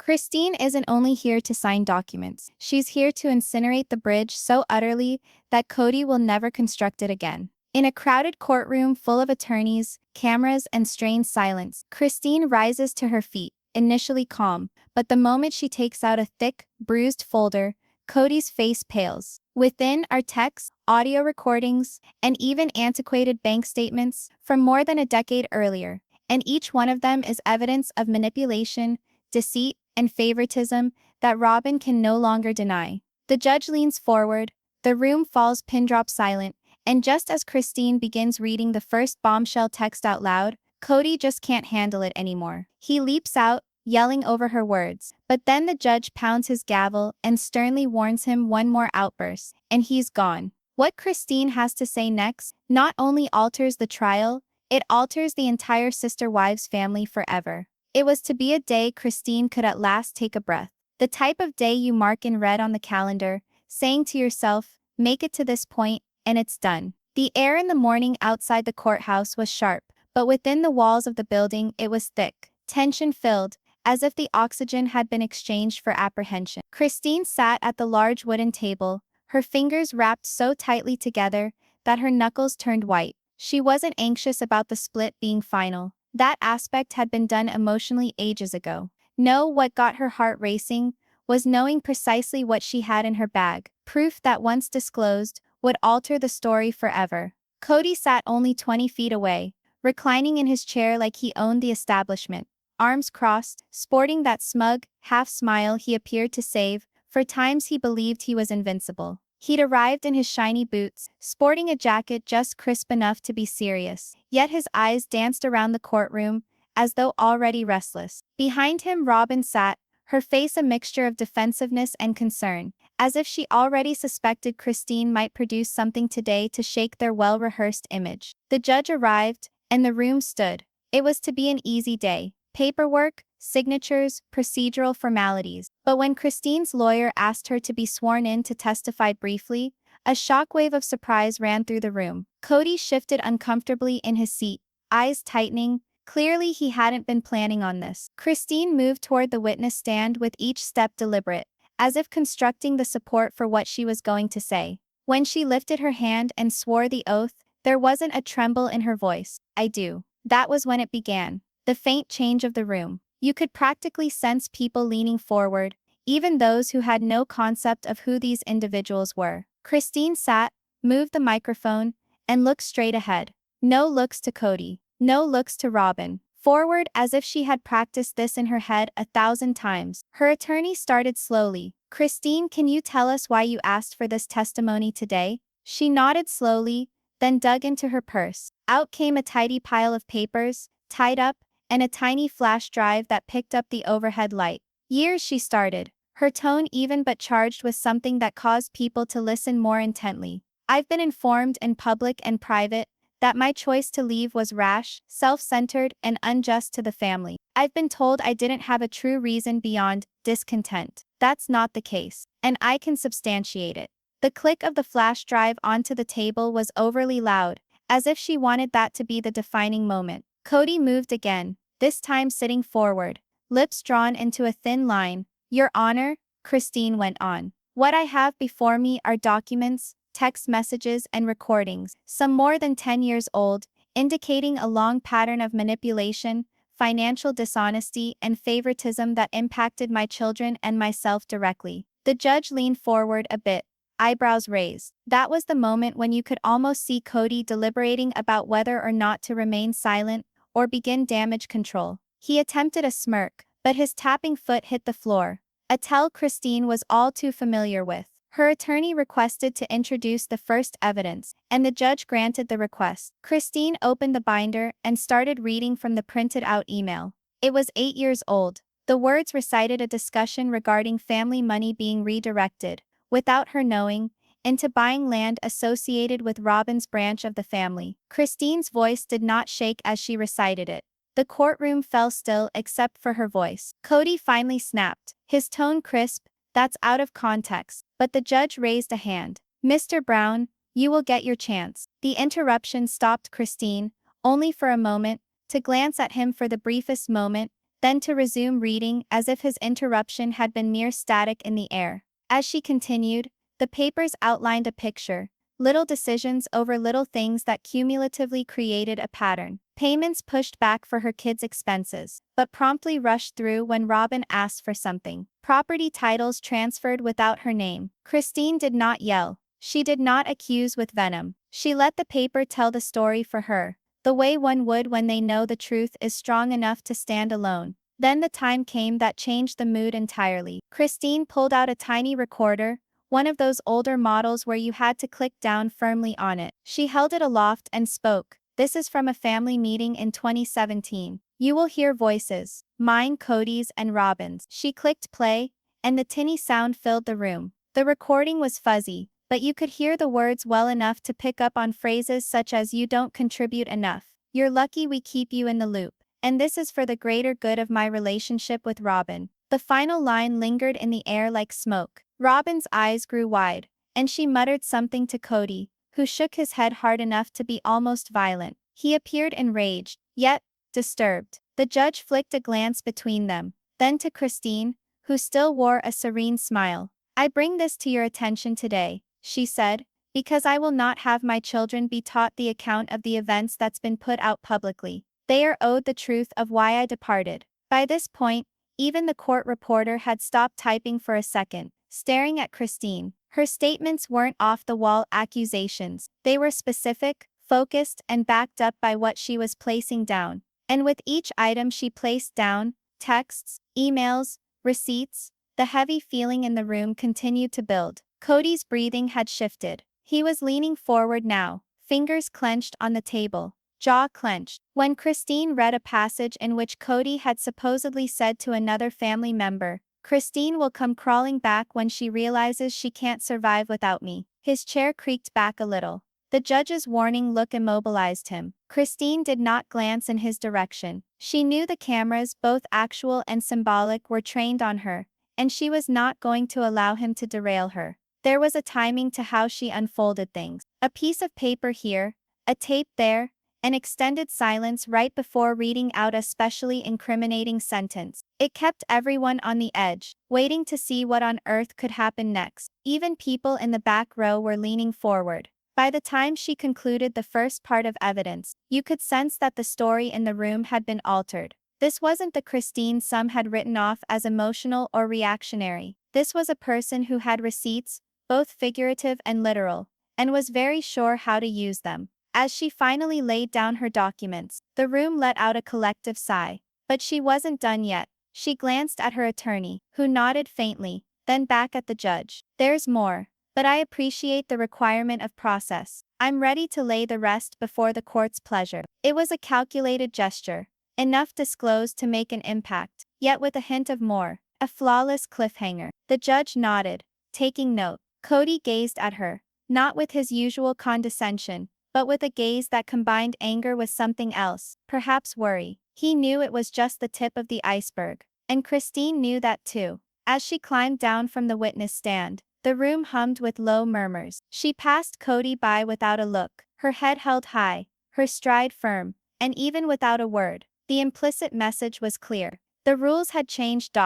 Christine isn't only here to sign documents, she's here to incinerate the bridge so utterly that Kody will never construct it again. In a crowded courtroom full of attorneys, cameras, and strained silence, Christine rises to her feet, initially calm, but the moment she takes out a thick, bruised folder, Kody's face pales. Within are texts, audio recordings, and even antiquated bank statements from more than a decade earlier, and each one of them is evidence of manipulation, deceit, and favoritism that Robyn can no longer deny. The judge leans forward, the room falls pin-drop silent, and just as Christine begins reading the first bombshell text out loud, Kody just can't handle it anymore. He leaps out, yelling over her words, but then the judge pounds his gavel and sternly warns him one more outburst, and he's gone. What Christine has to say next not only alters the trial, it alters the entire sister wives family forever. It was to be a day Christine could at last take a breath. The type of day you mark in red on the calendar, saying to yourself, make it to this point, and it's done. The air in the morning outside the courthouse was sharp, but within the walls of the building it was thick, tension-filled, as if the oxygen had been exchanged for apprehension. Christine sat at the large wooden table, her fingers wrapped so tightly together that her knuckles turned white. She wasn't anxious about the split being final. That aspect had been done emotionally ages ago. No, what got her heart racing was knowing precisely what she had in her bag, proof that once disclosed would alter the story forever. Kody sat only 20 feet away, reclining in his chair like he owned the establishment, arms crossed, sporting that smug, half-smile he appeared to save for times he believed he was invincible. He'd arrived in his shiny boots, sporting a jacket just crisp enough to be serious, yet his eyes danced around the courtroom, as though already restless. Behind him Robyn sat, her face a mixture of defensiveness and concern, as if she already suspected Christine might produce something today to shake their well-rehearsed image. The judge arrived, and the room stood. It was to be an easy day. Paperwork, signatures, procedural formalities. But when Christine's lawyer asked her to be sworn in to testify briefly, a shockwave of surprise ran through the room. Kody shifted uncomfortably in his seat, eyes tightening. Clearly he hadn't been planning on this. Christine moved toward the witness stand with each step deliberate, as if constructing the support for what she was going to say. When she lifted her hand and swore the oath, there wasn't a tremble in her voice. I do. That was when it began. The faint change of the room. You could practically sense people leaning forward, even those who had no concept of who these individuals were. Christine sat, moved the microphone, and looked straight ahead. No looks to Kody. No looks to Robyn. Forward as if she had practiced this in her head 1,000 times. Her attorney started slowly. Christine, can you tell us why you asked for this testimony today? She nodded slowly, then dug into her purse. Out came a tidy pile of papers, tied up, and a tiny flash drive that picked up the overhead light. Years, she started, her tone even but charged with something that caused people to listen more intently. I've been informed in public and private that my choice to leave was rash, self-centered, and unjust to the family. I've been told I didn't have a true reason beyond discontent. That's not the case, and I can substantiate it. The click of the flash drive onto the table was overly loud, as if she wanted that to be the defining moment. Kody moved again, this time sitting forward, lips drawn into a thin line. Your Honor, Christine went on. What I have before me are documents, text messages, and recordings, some more than 10 years old, indicating a long pattern of manipulation, financial dishonesty, and favoritism that impacted my children and myself directly. The judge leaned forward a bit, eyebrows raised. That was the moment when you could almost see Kody deliberating about whether or not to remain silent or begin damage control. He attempted a smirk, but his tapping foot hit the floor, a tell Christine was all too familiar with. Her attorney requested to introduce the first evidence, and the judge granted the request. Christine opened the binder and started reading from the printed-out email. It was 8 years old. The words recited a discussion regarding family money being redirected, without her knowing, into buying land associated with Robyn's branch of the family. Christine's voice did not shake as she recited it. The courtroom fell still except for her voice. Kody finally snapped, his tone crisp, that's out of context. But the judge raised a hand. Mr. Brown, you will get your chance. The interruption stopped Christine, only for a moment, to glance at him for the briefest moment, then to resume reading as if his interruption had been mere static in the air. As she continued, the papers outlined a picture, little decisions over little things that cumulatively created a pattern. Payments pushed back for her kids' expenses, but promptly rushed through when Robyn asked for something. Property titles transferred without her name. Christine did not yell. She did not accuse with venom. She let the paper tell the story for her, the way one would when they know the truth is strong enough to stand alone. Then the time came that changed the mood entirely. Christine pulled out a tiny recorder, one of those older models where you had to click down firmly on it. She held it aloft and spoke. This is from a family meeting in 2017. You will hear voices, mine, Kody's, and Robyn's. She clicked play, and the tinny sound filled the room. The recording was fuzzy, but you could hear the words well enough to pick up on phrases such as "you don't contribute enough," "you're lucky we keep you in the loop," and "this is for the greater good of my relationship with Robyn." The final line lingered in the air like smoke. Robyn's eyes grew wide, and she muttered something to Kody, who shook his head hard enough to be almost violent. He appeared enraged, yet disturbed. The judge flicked a glance between them, then to Christine, who still wore a serene smile. "I bring this to your attention today," she said, "because I will not have my children be taught the account of the events that's been put out publicly. They are owed the truth of why I departed." By this point, even the court reporter had stopped typing for a second, staring at Christine. Her statements weren't off-the-wall accusations. They were specific, focused, and backed up by what she was placing down. And with each item she placed down, texts, emails, receipts, the heavy feeling in the room continued to build. Kody's breathing had shifted. He was leaning forward now, fingers clenched on the table, jaw clenched. When Christine read a passage in which Kody had supposedly said to another family member, "Christine will come crawling back when she realizes she can't survive without me," his chair creaked back a little. The judge's warning look immobilized him. Christine did not glance in his direction. She knew the cameras, both actual and symbolic, were trained on her, and she was not going to allow him to derail her. There was a timing to how she unfolded things. A piece of paper here, a tape there, an extended silence right before reading out a specially incriminating sentence. It kept everyone on the edge, waiting to see what on earth could happen next. Even people in the back row were leaning forward. By the time she concluded the first part of evidence, you could sense that the story in the room had been altered. This wasn't the Christine some had written off as emotional or reactionary. This was a person who had receipts, both figurative and literal, and was very sure how to use them. As she finally laid down her documents, the room let out a collective sigh. But she wasn't done yet. She glanced at her attorney, who nodded faintly, then back at the judge. "There's more, but I appreciate the requirement of process. I'm ready to lay the rest before the court's pleasure." It was a calculated gesture, enough disclosed to make an impact, yet with a hint of more, a flawless cliffhanger. The judge nodded, taking note. Kody gazed at her, not with his usual condescension, but with a gaze that combined anger with something else, perhaps worry. He knew it was just the tip of the iceberg, and Christine knew that too. As she climbed down from the witness stand, the room hummed with low murmurs. She passed Kody by without a look, her head held high, her stride firm, and even without a word, the implicit message was clear. The rules had changed.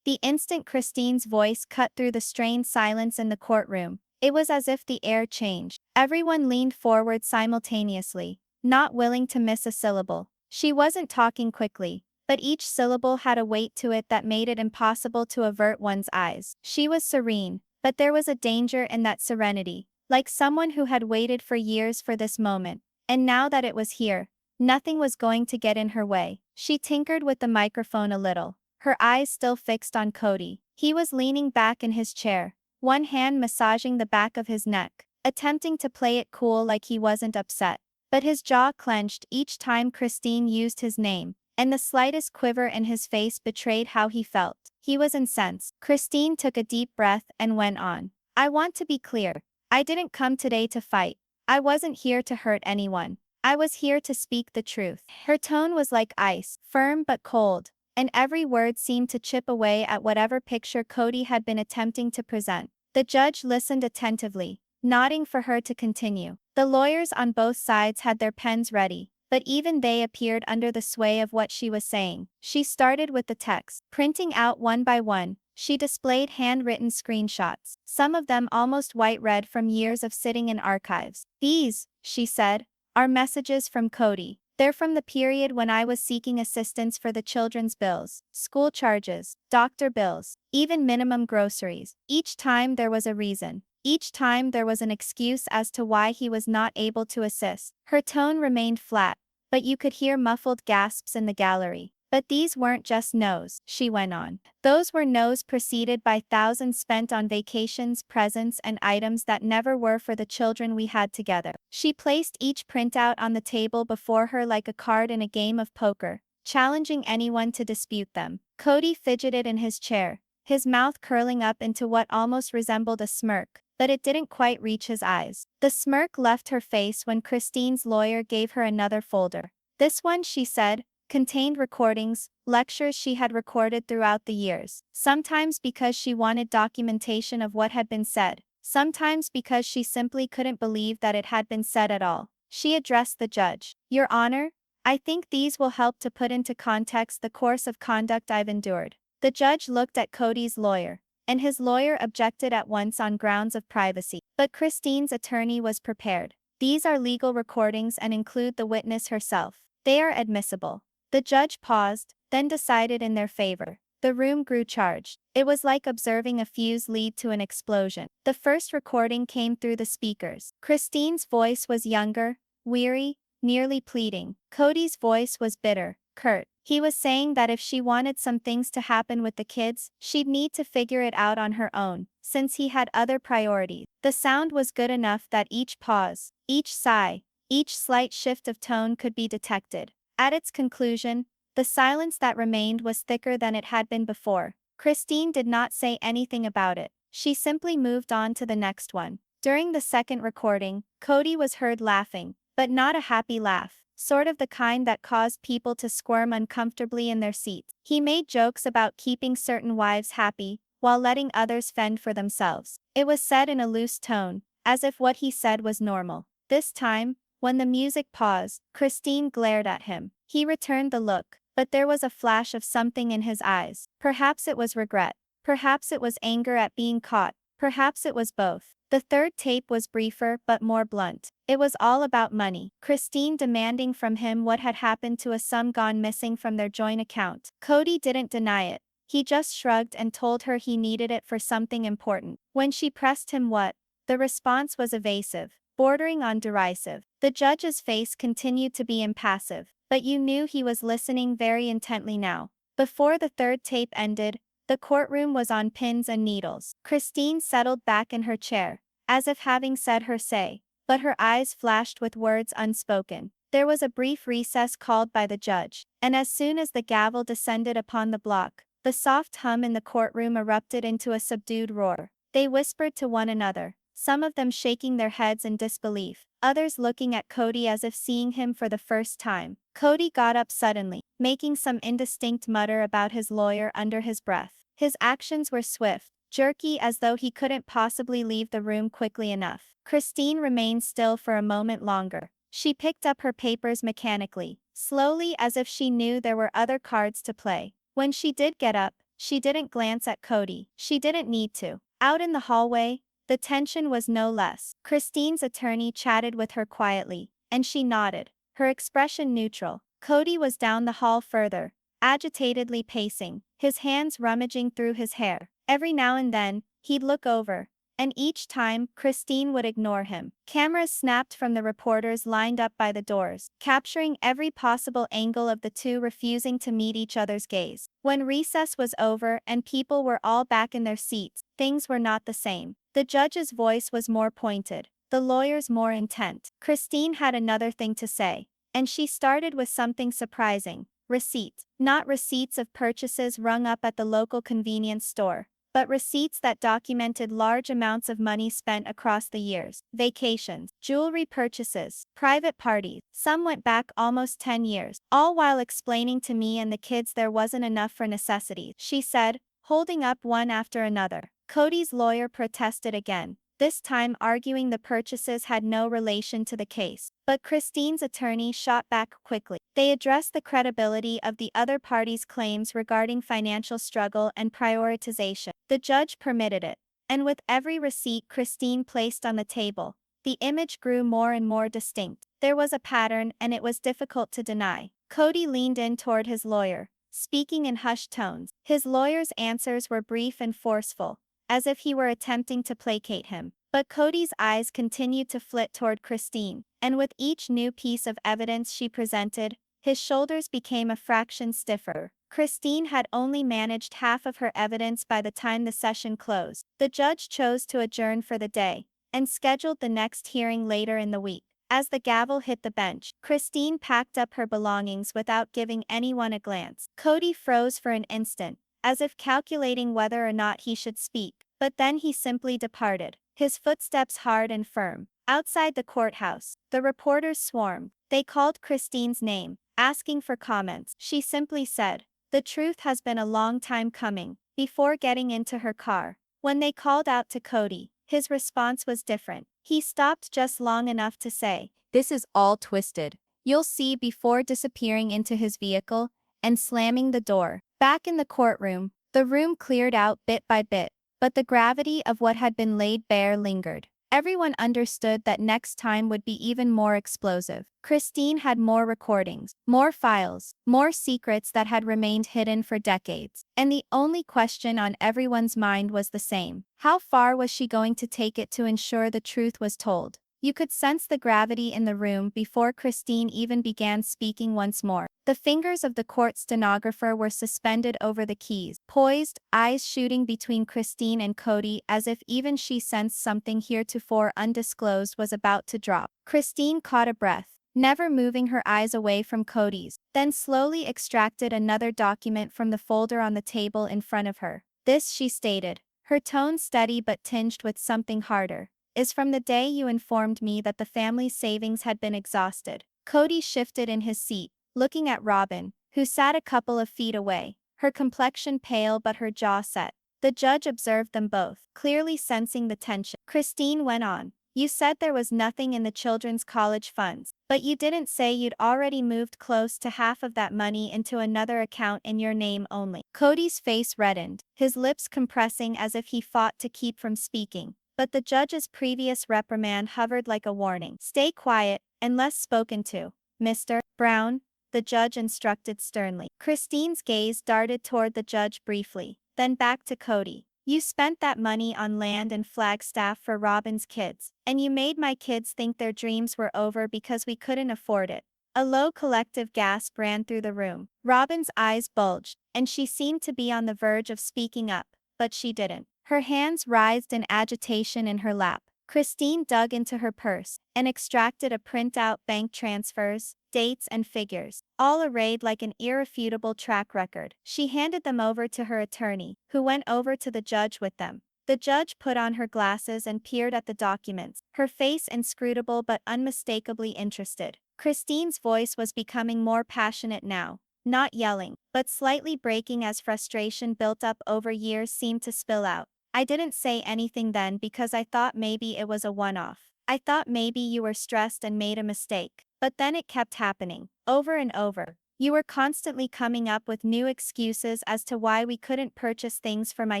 The instant Christine's voice cut through the strained silence in the courtroom, it was as if the air changed. Everyone leaned forward simultaneously, not willing to miss a syllable. She wasn't talking quickly, but each syllable had a weight to it that made it impossible to avert one's eyes. She was serene, but there was a danger in that serenity, like someone who had waited for years for this moment, and now that it was here, nothing was going to get in her way. She tinkered with the microphone a little, her eyes still fixed on Kody. He was leaning back in his chair, one hand massaging the back of his neck, attempting to play it cool like he wasn't upset. But his jaw clenched each time Christine used his name, and the slightest quiver in his face betrayed how he felt. He was incensed. Christine took a deep breath and went on. "I want to be clear. I didn't come today to fight. I wasn't here to hurt anyone. I was here to speak the truth." Her tone was like ice, firm but cold, and every word seemed to chip away at whatever picture Kody had been attempting to present. The judge listened attentively, nodding for her to continue. The lawyers on both sides had their pens ready, but even they appeared under the sway of what she was saying. She started with the text. Printing out one by one, she displayed handwritten screenshots, some of them almost white red from years of sitting in archives. "These," she said, "are messages from Kody. They're from the period when I was seeking assistance for the children's bills, school charges, doctor bills, even minimum groceries. Each time there was a reason. Each time there was an excuse as to why he was not able to assist." Her tone remained flat, but you could hear muffled gasps in the gallery. "But these weren't just no's," she went on. "Those were no's preceded by thousands spent on vacations, presents, and items that never were for the children we had together." She placed each printout on the table before her like a card in a game of poker, challenging anyone to dispute them. Kody fidgeted in his chair, his mouth curling up into what almost resembled a smirk, but it didn't quite reach his eyes. The smirk left her face when Christine's lawyer gave her another folder. "This one," she said, contained recordings, lectures she had recorded throughout the years, sometimes because she wanted documentation of what had been said, sometimes because she simply couldn't believe that it had been said at all. She addressed the judge. "Your Honor, I think these will help to put into context the course of conduct I've endured." The judge looked at Kody's lawyer, and his lawyer objected at once on grounds of privacy. But Christine's attorney was prepared. "These are legal recordings and include the witness herself. They are admissible." The judge paused, then decided in their favor. The room grew charged. It was like observing a fuse lead to an explosion. The first recording came through the speakers. Christine's voice was younger, weary, nearly pleading. Kody's voice was bitter, curt. He was saying that if she wanted some things to happen with the kids, she'd need to figure it out on her own, since he had other priorities. The sound was good enough that each pause, each sigh, each slight shift of tone could be detected. At its conclusion, the silence that remained was thicker than it had been before. Christine did not say anything about it. She simply moved on to the next one. During the second recording, Kody was heard laughing, but not a happy laugh, sort of the kind that caused people to squirm uncomfortably in their seats. He made jokes about keeping certain wives happy, while letting others fend for themselves. It was said in a loose tone, as if what he said was normal. This time, when the music paused, Christine glared at him. He returned the look, but there was a flash of something in his eyes. Perhaps it was regret. Perhaps it was anger at being caught. Perhaps it was both. The third tape was briefer but more blunt. It was all about money. Christine demanding from him what had happened to a sum gone missing from their joint account. Kody didn't deny it. He just shrugged and told her he needed it for something important. When she pressed him what, the response was evasive, bordering on derisive. The judge's face continued to be impassive, but you knew he was listening very intently now. Before the third tape ended, the courtroom was on pins and needles. Christine settled back in her chair, as if having said her say, but her eyes flashed with words unspoken. There was a brief recess called by the judge, and as soon as the gavel descended upon the block, the soft hum in the courtroom erupted into a subdued roar. They whispered to one another, some of them shaking their heads in disbelief, others looking at Kody as if seeing him for the first time. Kody got up suddenly, making some indistinct mutter about his lawyer under his breath. His actions were swift, jerky, as though he couldn't possibly leave the room quickly enough. Christine remained still for a moment longer. She picked up her papers mechanically, slowly, as if she knew there were other cards to play. When she did get up, she didn't glance at Kody. She didn't need to. Out in the hallway, the tension was no less. Christine's attorney chatted with her quietly, and she nodded, her expression neutral. Kody was down the hall further, agitatedly pacing, his hands rummaging through his hair. Every now and then, he'd look over, and each time, Christine would ignore him. Cameras snapped from the reporters lined up by the doors, capturing every possible angle of the two refusing to meet each other's gaze. When recess was over and people were all back in their seats, things were not the same. The judge's voice was more pointed, the lawyer's more intent. Christine had another thing to say, and she started with something surprising. Receipts. Not receipts of purchases rung up at the local convenience store, but receipts that documented large amounts of money spent across the years. Vacations, jewelry purchases, private parties. Some went back almost 10 years, all while explaining to me and the kids there wasn't enough for necessities, she said, holding up one after another. Kody's lawyer protested again. this time arguing the purchases had no relation to the case. But Christine's attorney shot back quickly. They addressed the credibility of the other party's claims regarding financial struggle and prioritization. The judge permitted it. And with every receipt Christine placed on the table, the image grew more and more distinct. There was a pattern, and it was difficult to deny. Kody leaned in toward his lawyer, speaking in hushed tones. His lawyer's answers were brief and forceful, as if he were attempting to placate him. But Kody's eyes continued to flit toward Christine, and with each new piece of evidence she presented, his shoulders became a fraction stiffer. Christine had only managed half of her evidence by the time the session closed. The judge chose to adjourn for the day, and scheduled the next hearing later in the week. As the gavel hit the bench, Christine packed up her belongings without giving anyone a glance. Kody froze for an instant, as if calculating whether or not he should speak, but then he simply departed, his footsteps hard and firm. Outside the courthouse, the reporters swarmed. They called Christine's name, asking for comments. She simply said, "The truth has been a long time coming," before getting into her car. When they called out to Kody, his response was different. He stopped just long enough to say, "This is all twisted. You'll see," before disappearing into his vehicle and slamming the door. Back in the courtroom, the room cleared out bit by bit, but the gravity of what had been laid bare lingered. Everyone understood that next time would be even more explosive. Christine had more recordings, more files, more secrets that had remained hidden for decades. And the only question on everyone's mind was the same. How far was she going to take it to ensure the truth was told? You could sense the gravity in the room before Christine even began speaking once more. The fingers of the court stenographer were suspended over the keys, poised, eyes shooting between Christine and Kody as if even she sensed something heretofore undisclosed was about to drop. Christine caught a breath, never moving her eyes away from Kody's, then slowly extracted another document from the folder on the table in front of her. "This," she stated, her tone steady but tinged with something harder, "is from the day you informed me that the family's savings had been exhausted." Kody shifted in his seat, looking at Robyn, who sat a couple of feet away, her complexion pale but her jaw set. The judge observed them both, clearly sensing the tension. Christine went on, "You said there was nothing in the children's college funds, but you didn't say you'd already moved close to half of that money into another account in your name only." Kody's face reddened, his lips compressing as if he fought to keep from speaking. But the judge's previous reprimand hovered like a warning. "Stay quiet, unless spoken to, Mr. Brown," the judge instructed sternly. Christine's gaze darted toward the judge briefly, then back to Kody. "You spent that money on land and Flagstaff for Robyn's kids, and you made my kids think their dreams were over because we couldn't afford it." A low collective gasp ran through the room. Robyn's eyes bulged, and she seemed to be on the verge of speaking up, but she didn't. Her hands writhed in agitation in her lap. Christine dug into her purse and extracted a printout, bank transfers, dates and figures, all arrayed like an irrefutable track record. She handed them over to her attorney, who went over to the judge with them. The judge put on her glasses and peered at the documents, her face inscrutable but unmistakably interested. Christine's voice was becoming more passionate now, not yelling, but slightly breaking as frustration built up over years seemed to spill out. "I didn't say anything then because I thought maybe it was a one-off. I thought maybe you were stressed and made a mistake. But then it kept happening, over and over. You were constantly coming up with new excuses as to why we couldn't purchase things for my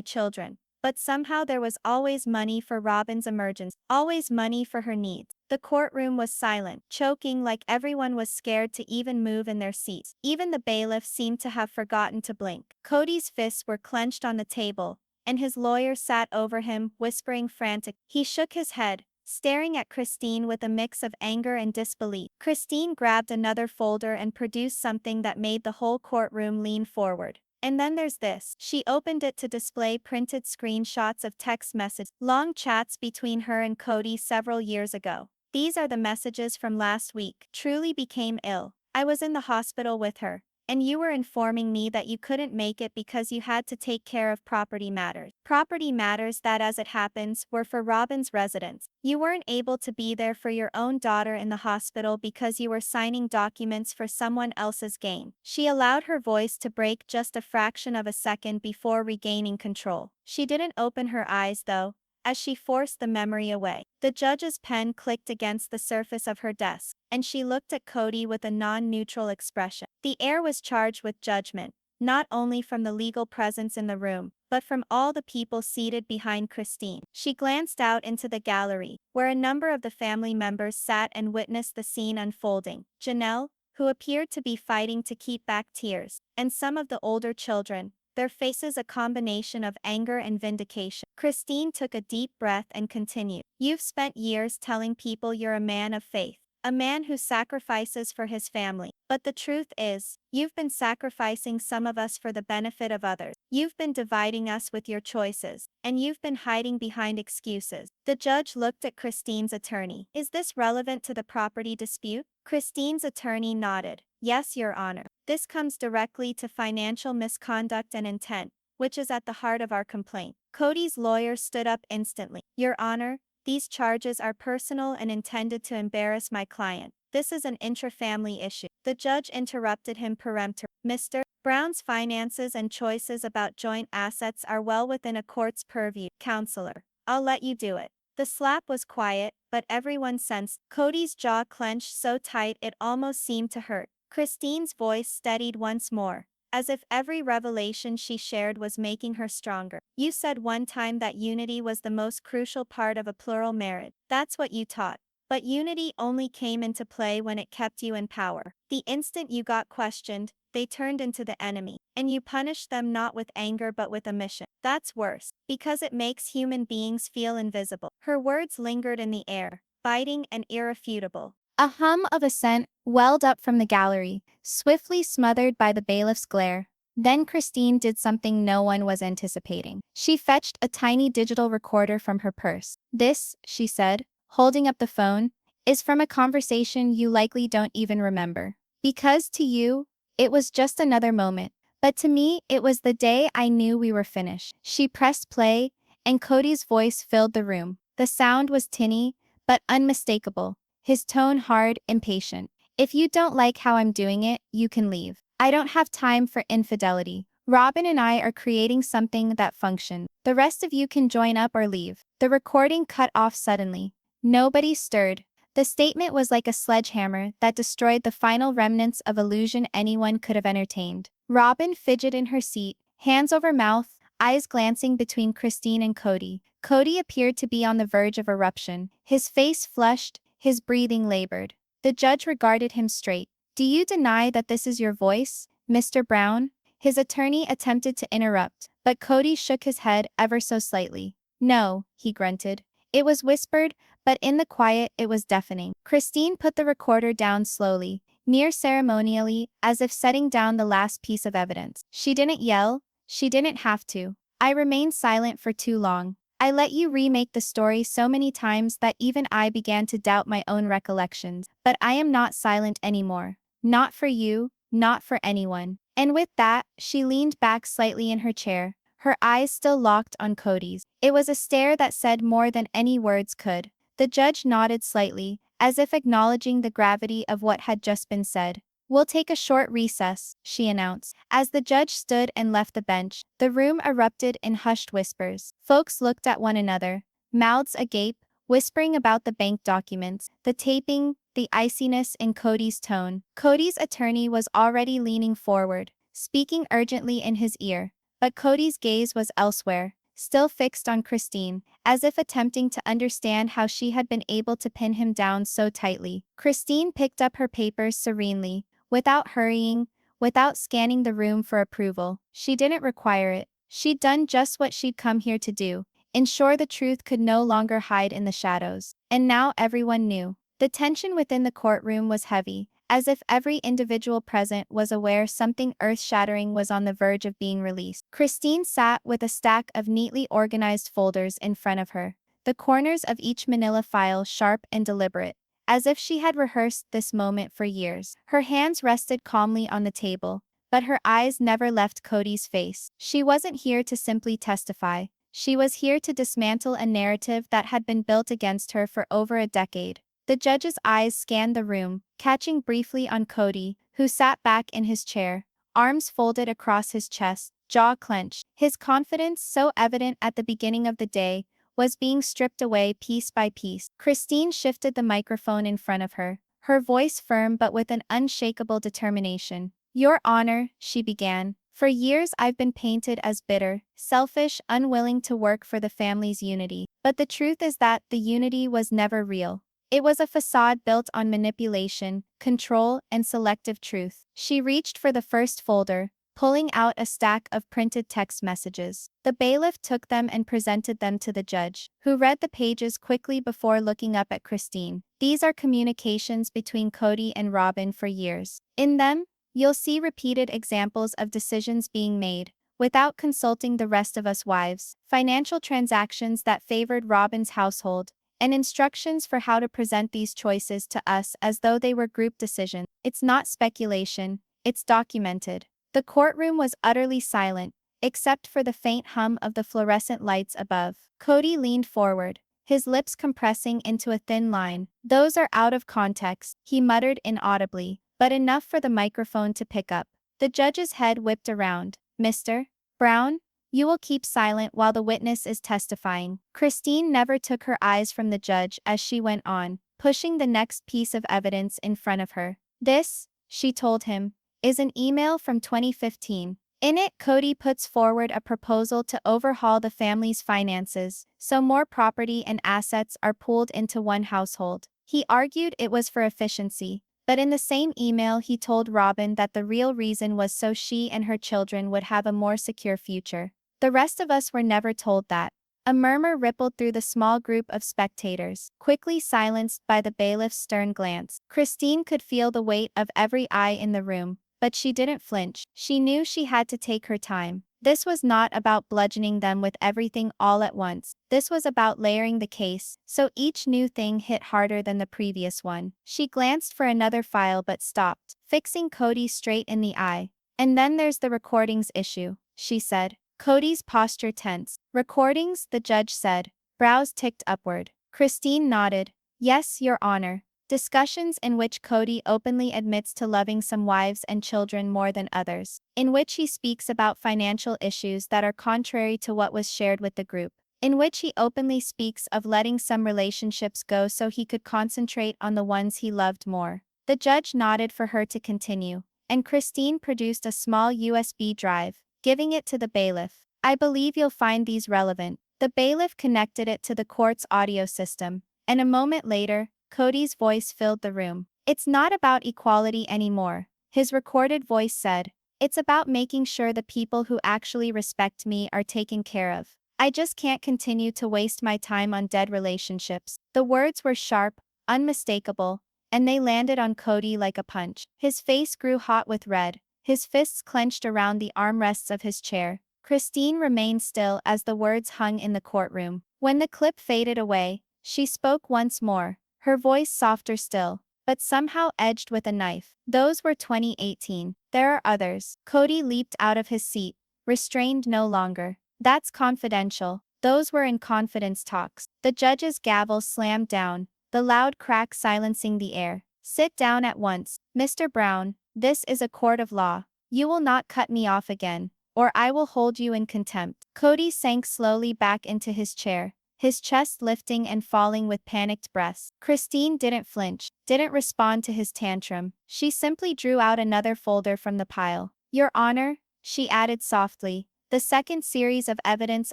children. But somehow there was always money for Robyn's emergency, always money for her needs." The courtroom was silent, choking like everyone was scared to even move in their seats. Even the bailiff seemed to have forgotten to blink. Kody's fists were clenched on the table, and his lawyer sat over him, whispering frantically. He shook his head, staring at Christine with a mix of anger and disbelief. Christine grabbed another folder and produced something that made the whole courtroom lean forward. "And then there's this." She opened it to display printed screenshots of text messages, long chats between her and Kody several years ago. "These are the messages from last week. Truly became ill. I was in the hospital with her, and you were informing me that you couldn't make it because you had to take care of property matters. Property matters that, as it happens, were for Robyn's residence. You weren't able to be there for your own daughter in the hospital because you were signing documents for someone else's gain." She allowed her voice to break just a fraction of a second before regaining control. She didn't open her eyes though, as she forced the memory away. The judge's pen clicked against the surface of her desk, and she looked at Kody with a non-neutral expression. The air was charged with judgment, not only from the legal presence in the room, but from all the people seated behind Christine. She glanced out into the gallery, where a number of the family members sat and witnessed the scene unfolding. Janelle, who appeared to be fighting to keep back tears, and some of the older children, their faces a combination of anger and vindication. Christine took a deep breath and continued. You've spent years telling people you're a man of faith, a man who sacrifices for his family. But the truth is, you've been sacrificing some of us for the benefit of others. You've been dividing us with your choices, and you've been hiding behind excuses. The judge looked at Christine's attorney. Is this relevant to the property dispute? Christine's attorney nodded. Yes, Your Honor. This comes directly to financial misconduct and intent, which is at the heart of our complaint. Kody's lawyer stood up instantly. Your Honor, these charges are personal and intended to embarrass my client. This is an intra-family issue. The judge interrupted him peremptorily. Mr. Brown's finances and choices about joint assets are well within a court's purview. Counselor, I'll let you do it. The slap was quiet, but everyone sensed. Kody's jaw clenched so tight it almost seemed to hurt. Christine's voice steadied once more, as if every revelation she shared was making her stronger. You said one time that unity was the most crucial part of a plural marriage. That's what you taught. But unity only came into play when it kept you in power. The instant you got questioned, they turned into the enemy, and you punished them not with anger but with a mission. That's worse, because it makes human beings feel invisible. Her words lingered in the air, biting and irrefutable. A hum of assent welled up from the gallery, swiftly smothered by the bailiff's glare. Then Christine did something no one was anticipating. She fetched a tiny digital recorder from her purse. This, she said, holding up the phone, is from a conversation you likely don't even remember. Because to you, it was just another moment. But to me, it was the day I knew we were finished. She pressed play, and Kody's voice filled the room. The sound was tinny, but unmistakable. His tone hard, impatient. If you don't like how I'm doing it, you can leave. I don't have time for infidelity. Robyn and I are creating something that functions. The rest of you can join up or leave. The recording cut off suddenly. Nobody stirred. The statement was like a sledgehammer that destroyed the final remnants of illusion anyone could have entertained. Robyn fidgeted in her seat, hands over mouth, eyes glancing between Christine and Kody. Kody appeared to be on the verge of eruption. His face flushed, his breathing labored. The judge regarded him straight. Do you deny that this is your voice, Mr. Brown? His attorney attempted to interrupt, but Kody shook his head ever so slightly. No, he grunted. It was whispered, but in the quiet it was deafening. Christine put the recorder down slowly, near ceremonially, as if setting down the last piece of evidence. She didn't yell. She didn't have to. I remained silent for too long. I let you remake the story so many times that even I began to doubt my own recollections. But I am not silent anymore. Not for you, not for anyone. And with that, she leaned back slightly in her chair, her eyes still locked on Kody's. It was a stare that said more than any words could. The judge nodded slightly, as if acknowledging the gravity of what had just been said. We'll take a short recess, she announced. As the judge stood and left the bench, the room erupted in hushed whispers. Folks looked at one another, mouths agape, whispering about the bank documents, the taping, the iciness in Kody's tone. Kody's attorney was already leaning forward, speaking urgently in his ear, but Kody's gaze was elsewhere, still fixed on Christine, as if attempting to understand how she had been able to pin him down so tightly. Christine picked up her papers serenely, without hurrying, without scanning the room for approval. She didn't require it. She'd done just what she'd come here to do, ensure the truth could no longer hide in the shadows. And now everyone knew. The tension within the courtroom was heavy, as if every individual present was aware something earth-shattering was on the verge of being released. Christine sat with a stack of neatly organized folders in front of her, the corners of each manila file sharp and deliberate, as if she had rehearsed this moment for years. Her hands rested calmly on the table, but her eyes never left Kody's face. She wasn't here to simply testify. She was here to dismantle a narrative that had been built against her for over a decade. The judge's eyes scanned the room, catching briefly on Kody, who sat back in his chair, arms folded across his chest, jaw clenched. His confidence, so evident at the beginning of the day, was being stripped away piece by piece. Christine shifted the microphone in front of her, her voice firm but with an unshakable determination. "Your Honor," she began, "for years I've been painted as bitter, selfish, unwilling to work for the family's unity. But the truth is that the unity was never real. It was a facade built on manipulation, control, and selective truth." She reached for the first folder, pulling out a stack of printed text messages. The bailiff took them and presented them to the judge, who read the pages quickly before looking up at Christine. "These are communications between Kody and Robyn for years. In them, you'll see repeated examples of decisions being made, without consulting the rest of us wives, financial transactions that favored Robyn's household, and instructions for how to present these choices to us as though they were group decisions. It's not speculation, it's documented." The courtroom was utterly silent, except for the faint hum of the fluorescent lights above. Kody leaned forward, his lips compressing into a thin line. "Those are out of context," he muttered inaudibly, but enough for the microphone to pick up. The judge's head whipped around. "Mr. Brown, you will keep silent while the witness is testifying." Christine never took her eyes from the judge as she went on, pushing the next piece of evidence in front of her. "This," she told him, "is an email from 2015. In it, Kody puts forward a proposal to overhaul the family's finances, so more property and assets are pooled into one household." He argued it was for efficiency, but in the same email he told Robyn that the real reason was so she and her children would have a more secure future. "The rest of us were never told that." A murmur rippled through the small group of spectators, quickly silenced by the bailiff's stern glance. Christine could feel the weight of every eye in the room, but she didn't flinch. She knew she had to take her time. This was not about bludgeoning them with everything all at once. This was about layering the case, so each new thing hit harder than the previous one. She glanced for another file but stopped, fixing Kody straight in the eye. "And then there's the recordings issue," she said. Kody's posture tense. "Recordings?" the judge said, brows ticked upward. Christine nodded. "Yes, Your Honor. Discussions in which Kody openly admits to loving some wives and children more than others, in which he speaks about financial issues that are contrary to what was shared with the group, in which he openly speaks of letting some relationships go so he could concentrate on the ones he loved more." The judge nodded for her to continue, and Christine produced a small USB drive, giving it to the bailiff. "I believe you'll find these relevant." The bailiff connected it to the court's audio system, and a moment later, Kody's voice filled the room. "It's not about equality anymore," his recorded voice said. "It's about making sure the people who actually respect me are taken care of. I just can't continue to waste my time on dead relationships." The words were sharp, unmistakable, and they landed on Kody like a punch. His face grew hot with red, his fists clenched around the armrests of his chair. Christine remained still as the words hung in the courtroom. When the clip faded away, she spoke once more, her voice softer still, but somehow edged with a knife. "Those were 2018. There are others." Kody leaped out of his seat, restrained no longer. "That's confidential. Those were in confidence talks." The judge's gavel slammed down, the loud crack silencing the air. "Sit down at once, Mr. Brown. This is a court of law. You will not cut me off again, or I will hold you in contempt." Kody sank slowly back into his chair, his chest lifting and falling with panicked breaths. Christine didn't flinch, didn't respond to his tantrum. She simply drew out another folder from the pile. "Your Honor," she added softly, "the second series of evidence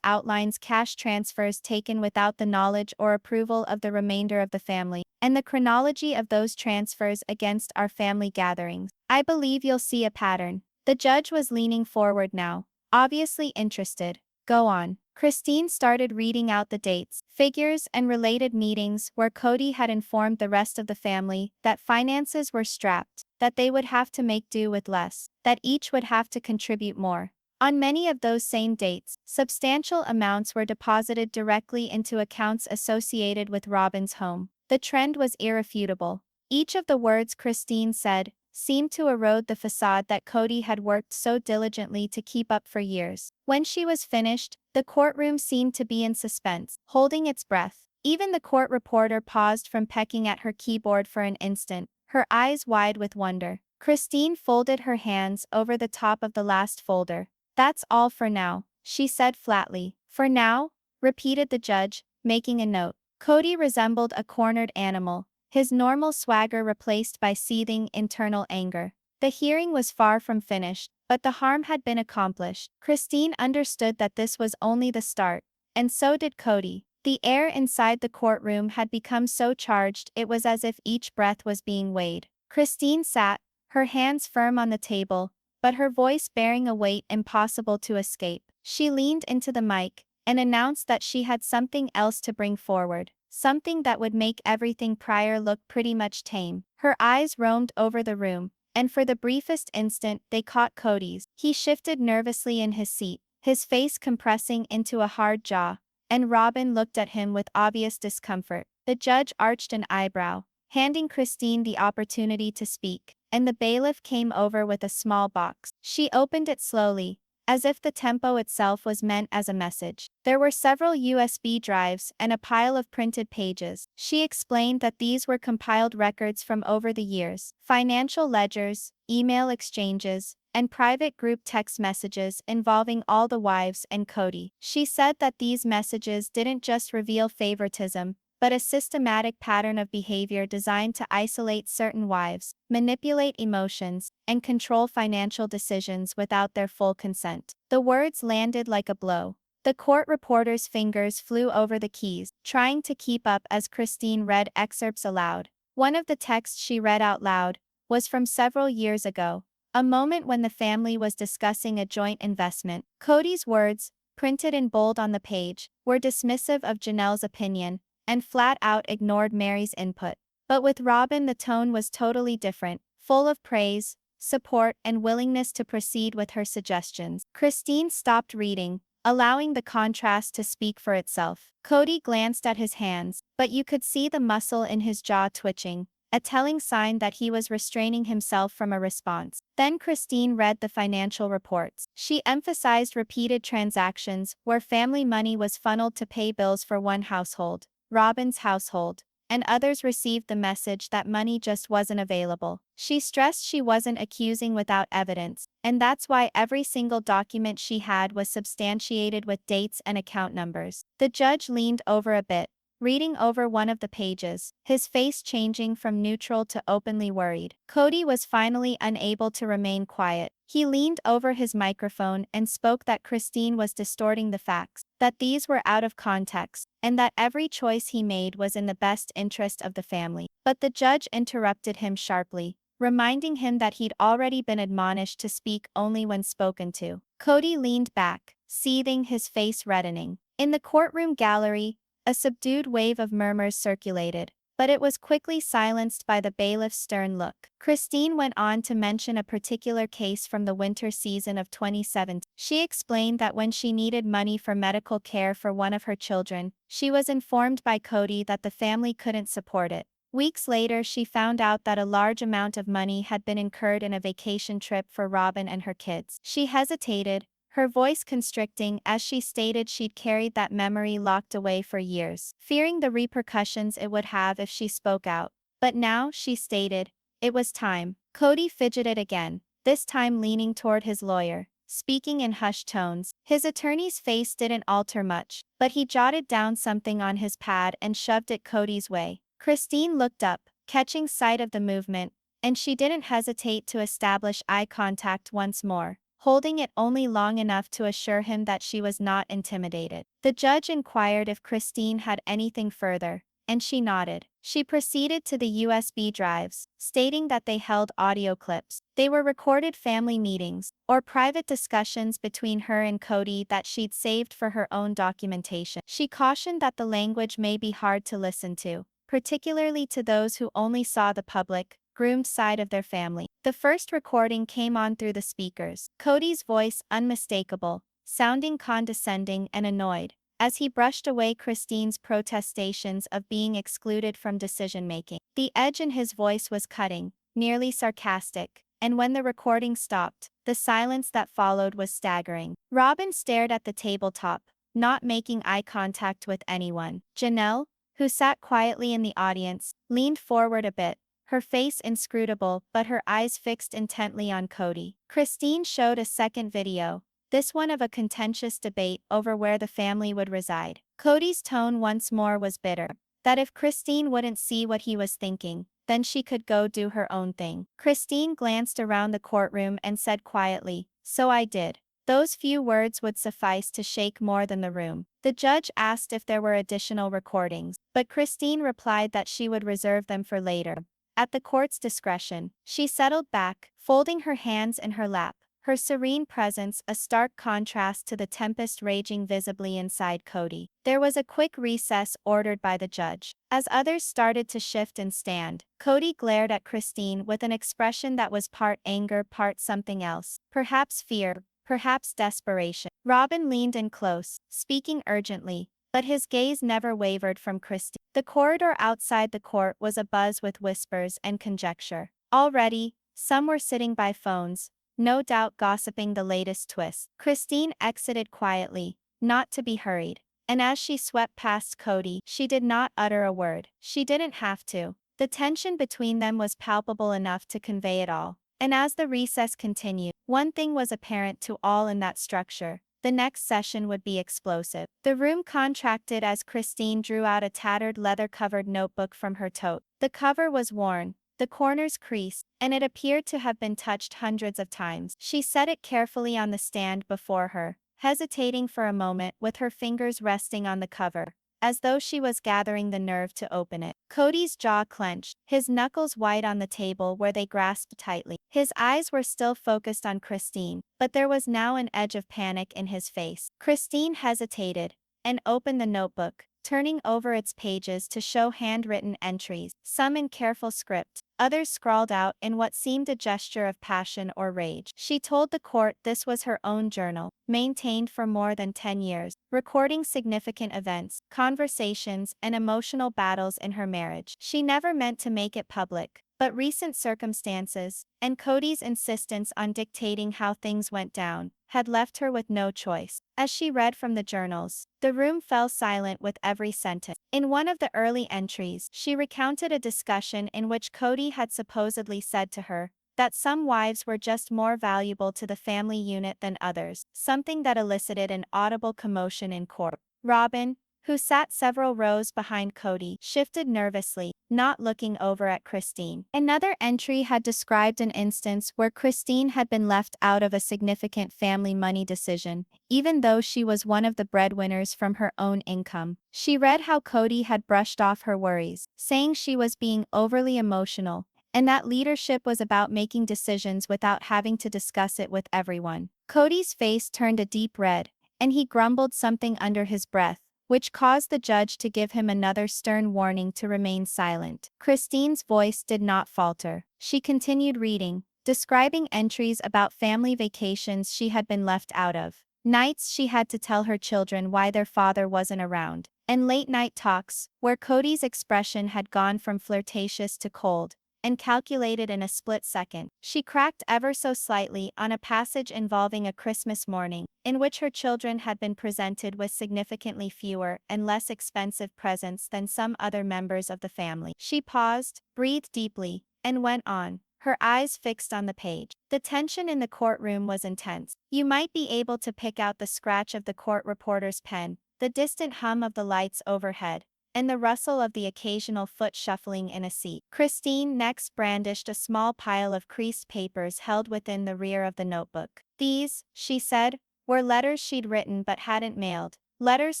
outlines cash transfers taken without the knowledge or approval of the remainder of the family, and the chronology of those transfers against our family gatherings. I believe you'll see a pattern." The judge was leaning forward now, obviously interested. "Go on." Christine started reading out the dates, figures, and related meetings where Kody had informed the rest of the family that finances were strapped, that they would have to make do with less, that each would have to contribute more. On many of those same dates, substantial amounts were deposited directly into accounts associated with Robyn's home. The trend was irrefutable. Each of the words Christine said seemed to erode the facade that Kody had worked so diligently to keep up for years. When she was finished, the courtroom seemed to be in suspense, holding its breath. Even the court reporter paused from pecking at her keyboard for an instant, her eyes wide with wonder. Christine folded her hands over the top of the last folder. "That's all for now," she said flatly. "For now?" repeated the judge, making a note. Kody resembled a cornered animal, his normal swagger replaced by seething internal anger. The hearing was far from finished, but the harm had been accomplished. Christine understood that this was only the start, and so did Kody. The air inside the courtroom had become so charged it was as if each breath was being weighed. Christine sat, her hands firm on the table, but her voice bearing a weight impossible to escape. She leaned into the mic and announced that she had something else to bring forward, something that would make everything prior look pretty much tame. Her eyes roamed over the room, and for the briefest instant they caught Kody's. He shifted nervously in his seat, his face compressing into a hard jaw, and Robyn looked at him with obvious discomfort. The judge arched an eyebrow, handing Christine the opportunity to speak, and the bailiff came over with a small box. She opened it slowly, as if the tempo itself was meant as a message. There were several USB drives and a pile of printed pages. She explained that these were compiled records from over the years, financial ledgers, email exchanges, and private group text messages involving all the wives and Kody. She said that these messages didn't just reveal favoritism, but a systematic pattern of behavior designed to isolate certain wives, manipulate emotions, and control financial decisions without their full consent. The words landed like a blow. The court reporter's fingers flew over the keys, trying to keep up as Christine read excerpts aloud. One of the texts she read out loud was from several years ago, a moment when the family was discussing a joint investment. Kody's words, printed in bold on the page, were dismissive of Janelle's opinion, and flat out ignored Meri's input. But with Robyn the tone was totally different, full of praise, support, and willingness to proceed with her suggestions. Christine stopped reading, allowing the contrast to speak for itself. Kody glanced at his hands, but you could see the muscle in his jaw twitching, a telling sign that he was restraining himself from a response. Then Christine read the financial reports. She emphasized repeated transactions where family money was funneled to pay bills for one household, Robyn's household, and others received the message that money just wasn't available. She stressed she wasn't accusing without evidence, and that's why every single document she had was substantiated with dates and account numbers. The judge leaned over a bit, reading over one of the pages, his face changing from neutral to openly worried. Kody was finally unable to remain quiet. He leaned over his microphone and spoke that Christine was distorting the facts, that these were out of context, and that every choice he made was in the best interest of the family. But the judge interrupted him sharply, reminding him that he'd already been admonished to speak only when spoken to. Kody leaned back, seething, his face reddening. In the courtroom gallery, a subdued wave of murmurs circulated, but it was quickly silenced by the bailiff's stern look. Christine went on to mention a particular case from the winter season of 2017. She explained that when she needed money for medical care for one of her children, she was informed by Kody that the family couldn't support it. Weeks later, she found out that a large amount of money had been incurred in a vacation trip for Robyn and her kids. She hesitated, her voice constricting as she stated she'd carried that memory locked away for years, fearing the repercussions it would have if she spoke out. But now, she stated, it was time. Kody fidgeted again, this time leaning toward his lawyer, speaking in hushed tones. His attorney's face didn't alter much, but he jotted down something on his pad and shoved it Kody's way. Christine looked up, catching sight of the movement, and she didn't hesitate to establish eye contact once more, holding it only long enough to assure him that she was not intimidated. The judge inquired if Christine had anything further, and she nodded. She proceeded to the USB drives, stating that they held audio clips. They were recorded family meetings, or private discussions between her and Kody that she'd saved for her own documentation. She cautioned that the language may be hard to listen to, particularly to those who only saw the public, groomed side of their family. The first recording came on through the speakers. Kody's voice unmistakable, sounding condescending and annoyed, as he brushed away Christine's protestations of being excluded from decision-making. The edge in his voice was cutting, nearly sarcastic, and when the recording stopped, the silence that followed was staggering. Robyn stared at the tabletop, not making eye contact with anyone. Janelle, who sat quietly in the audience, leaned forward a bit, her face inscrutable but her eyes fixed intently on Kody. Christine showed a second video, this one of a contentious debate over where the family would reside. Kody's tone once more was bitter. That if Christine wouldn't see what he was thinking, then she could go do her own thing. Christine glanced around the courtroom and said quietly, "So I did." Those few words would suffice to shake more than the room. The judge asked if there were additional recordings, but Christine replied that she would reserve them for later. At the court's discretion, she settled back, folding her hands in her lap, her serene presence a stark contrast to the tempest raging visibly inside Kody. There was a quick recess ordered by the judge. As others started to shift and stand, Kody glared at Christine with an expression that was part anger, part something else. Perhaps fear, perhaps desperation. Robyn leaned in close, speaking urgently, but his gaze never wavered from Christine. The corridor outside the court was abuzz with whispers and conjecture. Already, some were sitting by phones, no doubt gossiping the latest twist. Christine exited quietly, not to be hurried, and as she swept past Kody, she did not utter a word. She didn't have to. The tension between them was palpable enough to convey it all. And as the recess continued, one thing was apparent to all in that structure. The next session would be explosive. The room contracted as Christine drew out a tattered leather-covered notebook from her tote. The cover was worn, the corners creased, and it appeared to have been touched hundreds of times. She set it carefully on the stand before her, hesitating for a moment with her fingers resting on the cover, as though she was gathering the nerve to open it. Kody's jaw clenched, his knuckles white on the table where they grasped tightly. His eyes were still focused on Christine, but there was now an edge of panic in his face. Christine hesitated and opened the notebook, turning over its pages to show handwritten entries, some in careful script, others scrawled out in what seemed a gesture of passion or rage. She told the court this was her own journal, maintained for more than 10 years, recording significant events, conversations, and emotional battles in her marriage. She never meant to make it public, but recent circumstances, and Kody's insistence on dictating how things went down, had left her with no choice. As she read from the journals, the room fell silent with every sentence. In one of the early entries, she recounted a discussion in which Kody had supposedly said to her that some wives were just more valuable to the family unit than others, something that elicited an audible commotion in court. Robyn, who sat several rows behind Kody, shifted nervously, not looking over at Christine. Another entry had described an instance where Christine had been left out of a significant family money decision, even though she was one of the breadwinners from her own income. She read how Kody had brushed off her worries, saying she was being overly emotional, and that leadership was about making decisions without having to discuss it with everyone. Kody's face turned a deep red, and he grumbled something under his breath, which caused the judge to give him another stern warning to remain silent. Christine's voice did not falter. She continued reading, describing entries about family vacations she had been left out of, nights she had to tell her children why their father wasn't around, and late-night talks, where Kody's expression had gone from flirtatious to cold and calculated in a split second. She cracked ever so slightly on a passage involving a Christmas morning, in which her children had been presented with significantly fewer and less expensive presents than some other members of the family. She paused, breathed deeply, and went on, her eyes fixed on the page. The tension in the courtroom was intense. You might be able to pick out the scratch of the court reporter's pen, the distant hum of the lights overhead, and the rustle of the occasional foot shuffling in a seat. Christine next brandished a small pile of creased papers held within the rear of the notebook. These, she said, were letters she'd written but hadn't mailed. Letters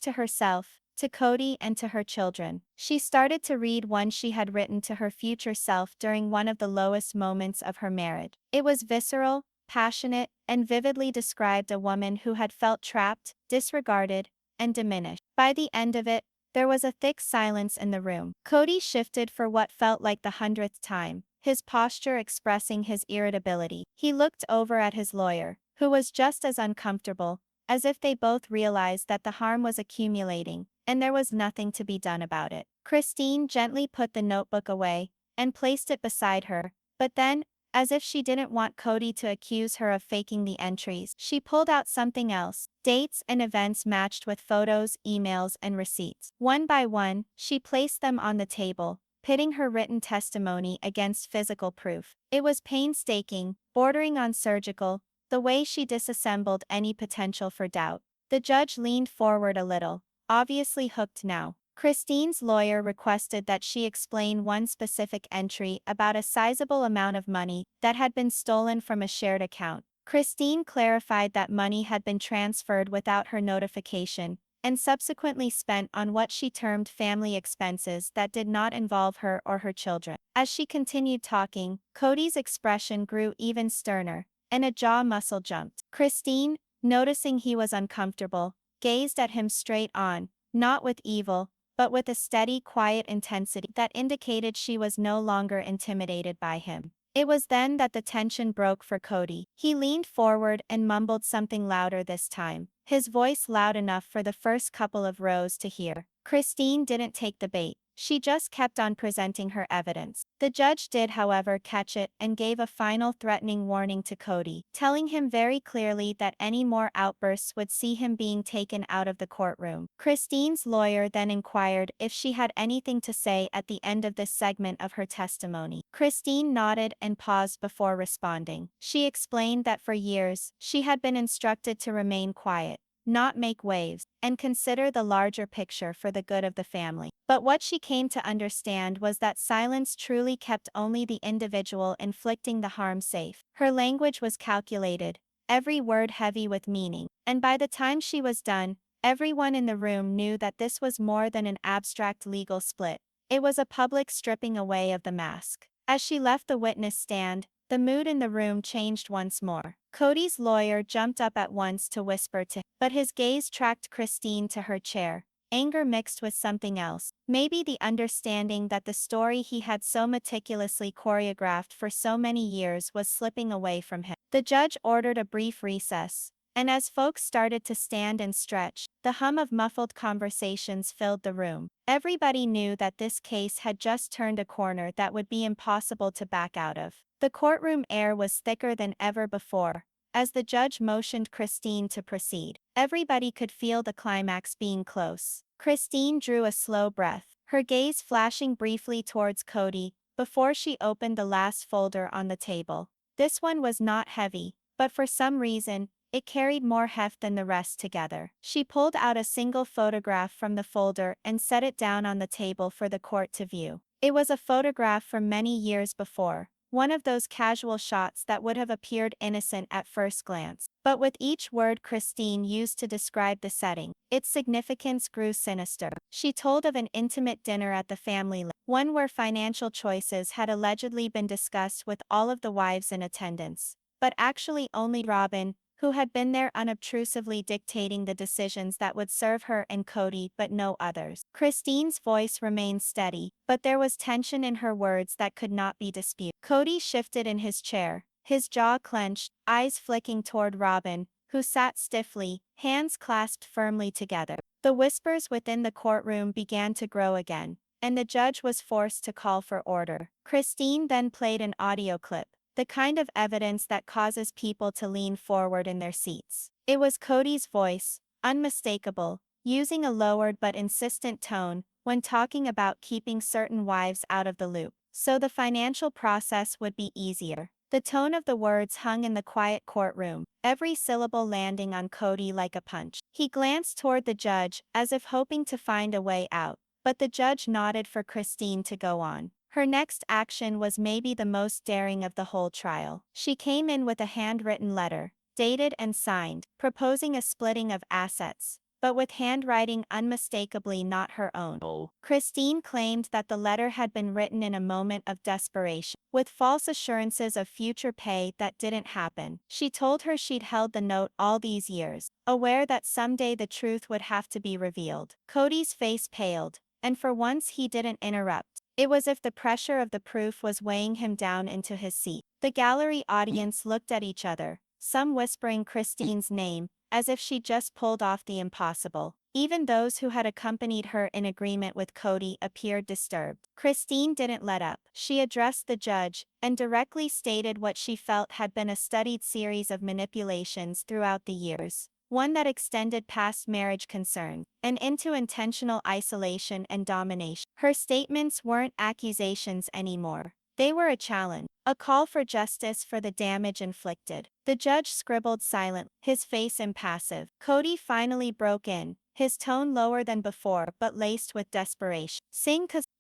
to herself, to Kody, and to her children. She started to read one she had written to her future self during one of the lowest moments of her marriage. It was visceral, passionate, and vividly described a woman who had felt trapped, disregarded, and diminished. By the end of it, there was a thick silence in the room. Kody shifted for what felt like the 100th time, his posture expressing his irritability. He looked over at his lawyer, who was just as uncomfortable, as if they both realized that the harm was accumulating, and there was nothing to be done about it. Christine gently put the notebook away and placed it beside her, but then, as if she didn't want Kody to accuse her of faking the entries, she pulled out something else. Dates and events matched with photos, emails, and receipts. One by one, she placed them on the table, pitting her written testimony against physical proof. It was painstaking, bordering on surgical, the way she disassembled any potential for doubt. The judge leaned forward a little, obviously hooked now. Christine's lawyer requested that she explain one specific entry about a sizable amount of money that had been stolen from a shared account. Christine clarified that money had been transferred without her notification and subsequently spent on what she termed family expenses that did not involve her or her children. As she continued talking, Kody's expression grew even sterner, and a jaw muscle jumped. Christine, noticing he was uncomfortable, gazed at him straight on, not with evil, but with a steady, quiet intensity that indicated she was no longer intimidated by him. It was then that the tension broke for Kody. He leaned forward and mumbled something louder this time, his voice loud enough for the first couple of rows to hear. Christine didn't take the bait. She just kept on presenting her evidence. The judge did, however, catch it and gave a final threatening warning to Kody, telling him very clearly that any more outbursts would see him being taken out of the courtroom. Christine's lawyer then inquired if she had anything to say at the end of this segment of her testimony. Christine nodded and paused before responding. She explained that for years, she had been instructed to remain quiet, not make waves, and consider the larger picture for the good of the family. But what she came to understand was that silence truly kept only the individual inflicting the harm safe. Her language was calculated, every word heavy with meaning, and by the time she was done, everyone in the room knew that this was more than an abstract legal split. It was a public stripping away of the mask. As she left the witness stand, the mood in the room changed once more. Kody's lawyer jumped up at once to whisper to him, but his gaze tracked Christine to her chair, anger mixed with something else, maybe the understanding that the story he had so meticulously choreographed for so many years was slipping away from him. The judge ordered a brief recess, and as folks started to stand and stretch, the hum of muffled conversations filled the room. Everybody knew that this case had just turned a corner that would be impossible to back out of. The courtroom air was thicker than ever before. As the judge motioned Christine to proceed, everybody could feel the climax being close. Christine drew a slow breath, her gaze flashing briefly towards Kody, before she opened the last folder on the table. This one was not heavy, but for some reason, it carried more heft than the rest together. She pulled out a single photograph from the folder and set it down on the table for the court to view. It was a photograph from many years before, one of those casual shots that would have appeared innocent at first glance. But with each word Christine used to describe the setting, its significance grew sinister. She told of an intimate dinner at the family, one where financial choices had allegedly been discussed with all of the wives in attendance, but actually only Robyn, who had been there unobtrusively dictating the decisions that would serve her and Kody but no others. Christine's voice remained steady, but there was tension in her words that could not be disputed. Kody shifted in his chair, his jaw clenched, eyes flicking toward Robyn, who sat stiffly, hands clasped firmly together. The whispers within the courtroom began to grow again, and the judge was forced to call for order. Christine then played an audio clip, the kind of evidence that causes people to lean forward in their seats. It was Kody's voice, unmistakable, using a lowered but insistent tone when talking about keeping certain wives out of the loop, so the financial process would be easier. The tone of the words hung in the quiet courtroom, every syllable landing on Kody like a punch. He glanced toward the judge, as if hoping to find a way out, but the judge nodded for Christine to go on. Her next action was maybe the most daring of the whole trial. She came in with a handwritten letter, dated and signed, proposing a splitting of assets, but with handwriting unmistakably not her own. Christine claimed that the letter had been written in a moment of desperation, with false assurances of future pay that didn't happen. She told her she'd held the note all these years, aware that someday the truth would have to be revealed. Kody's face paled, and for once he didn't interrupt. It was as if the pressure of the proof was weighing him down into his seat. The gallery audience looked at each other, some whispering Christine's name, as if she'd just pulled off the impossible. Even those who had accompanied her in agreement with Kody appeared disturbed. Christine didn't let up. She addressed the judge, and directly stated what she felt had been a studied series of manipulations throughout the years. One that extended past marriage concerns and into intentional isolation and domination. Her statements weren't accusations anymore. They were a challenge, a call for justice for the damage inflicted. The judge scribbled silently, his face impassive. Kody finally broke in, his tone lower than before but laced with desperation.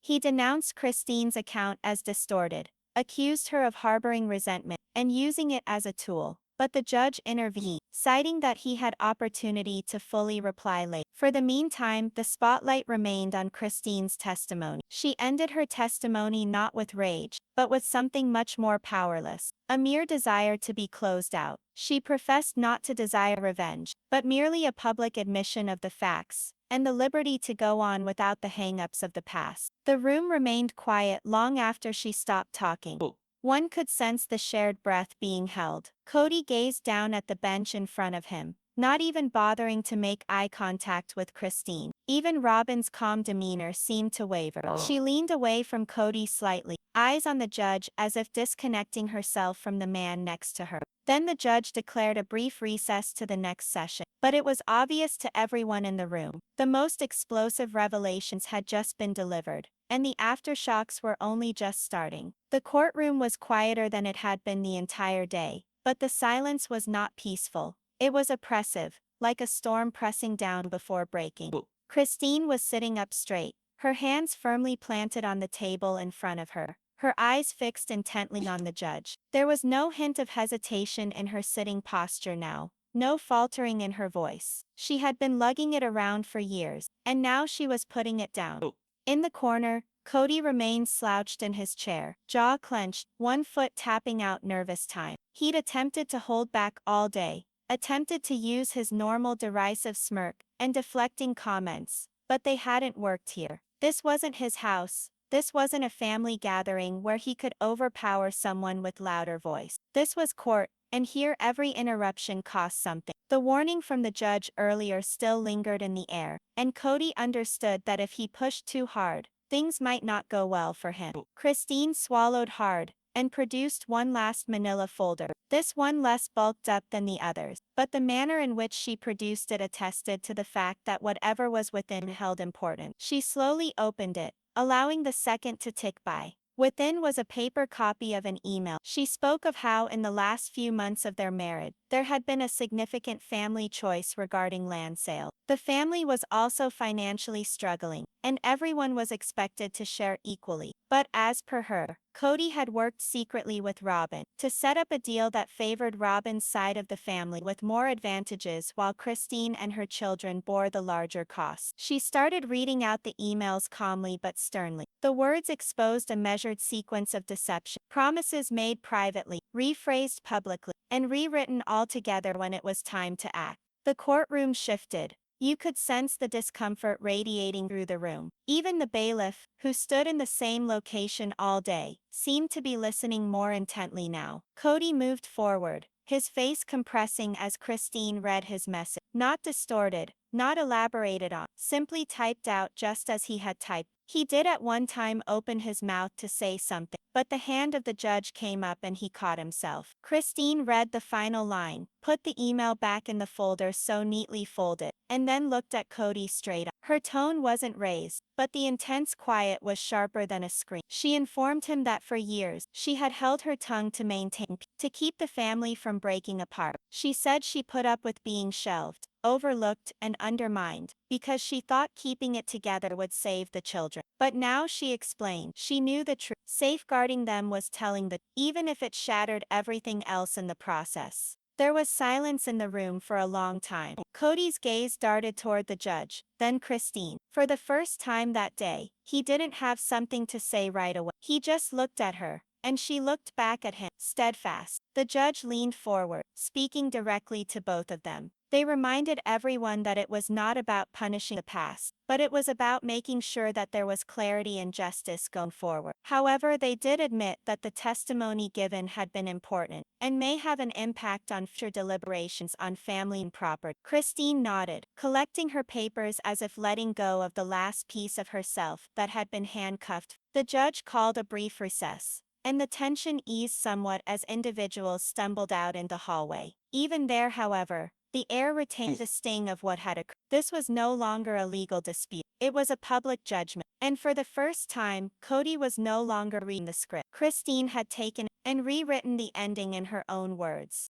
He denounced Christine's account as distorted, accused her of harboring resentment and using it as a tool. But the judge intervened, citing that he had opportunity to fully reply later. For the meantime, the spotlight remained on Christine's testimony. She ended her testimony not with rage, but with something much more powerless, a mere desire to be closed out. She professed not to desire revenge, but merely a public admission of the facts, and the liberty to go on without the hang-ups of the past. The room remained quiet long after she stopped talking. One could sense the shared breath being held. Kody gazed down at the bench in front of him, not even bothering to make eye contact with Christine. Even Robyn's calm demeanor seemed to waver. She leaned away from Kody slightly, eyes on the judge as if disconnecting herself from the man next to her. Then the judge declared a brief recess to the next session. But it was obvious to everyone in the room. The most explosive revelations had just been delivered, and the aftershocks were only just starting. The courtroom was quieter than it had been the entire day, but the silence was not peaceful. It was oppressive, like a storm pressing down before breaking. Christine was sitting up straight, her hands firmly planted on the table in front of her, her eyes fixed intently on the judge. There was no hint of hesitation in her sitting posture now, no faltering in her voice. She had been lugging it around for years, and now she was putting it down. In the corner, Kody remained slouched in his chair, jaw clenched, one foot tapping out nervous time. He'd attempted to hold back all day, attempted to use his normal derisive smirk and deflecting comments, but they hadn't worked here. This wasn't his house. This wasn't a family gathering where he could overpower someone with louder voice. This was court, and here every interruption cost something. The warning from the judge earlier still lingered in the air, and Kody understood that if he pushed too hard, things might not go well for him. Christine swallowed hard and produced one last manila folder, this one less bulked up than the others, but the manner in which she produced it attested to the fact that whatever was within held importance. She slowly opened it, allowing the second to tick by. Within was a paper copy of an email. She spoke of how in the last few months of their marriage, there had been a significant family choice regarding land sale. The family was also financially struggling, and everyone was expected to share equally. But as per her, Kody had worked secretly with Robyn to set up a deal that favored Robyn's side of the family with more advantages while Christine and her children bore the larger costs. She started reading out the emails calmly but sternly. The words exposed a measured sequence of deception, promises made privately, rephrased publicly, and rewritten all together when it was time to act. The courtroom shifted. You could sense the discomfort radiating through the room. Even the bailiff, who stood in the same location all day, seemed to be listening more intently now. Kody moved forward, his face compressing as Christine read his message. Not distorted, not elaborated on, simply typed out just as he had typed. He did at one time open his mouth to say something, but the hand of the judge came up and he caught himself. Christine read the final line, put the email back in the folder so neatly folded, and then looked at Kody straight up. Her tone wasn't raised, but the intense quiet was sharper than a scream. She informed him that for years, she had held her tongue to maintain peace, to keep the family from breaking apart. She said she put up with being shelved, overlooked, and undermined, because she thought keeping it together would save the children. But now she explained, she knew the truth. Safeguarding them was telling the, even if it shattered everything else in the process. There was silence in the room for a long time. Kody's gaze darted toward the judge, then Christine. For the first time that day, he didn't have something to say right away. He just looked at her, and she looked back at him, steadfast. The judge leaned forward, speaking directly to both of them. They reminded everyone that it was not about punishing the past, but it was about making sure that there was clarity and justice going forward. However, they did admit that the testimony given had been important, and may have an impact on future deliberations on family and property. Christine nodded, collecting her papers as if letting go of the last piece of herself that had been handcuffed. The judge called a brief recess, and the tension eased somewhat as individuals stumbled out in the hallway. Even there, however, the air retained the sting of what had occurred. This was no longer a legal dispute. It was a public judgment. And for the first time, Kody was no longer reading the script. Christine had taken and rewritten the ending in her own words.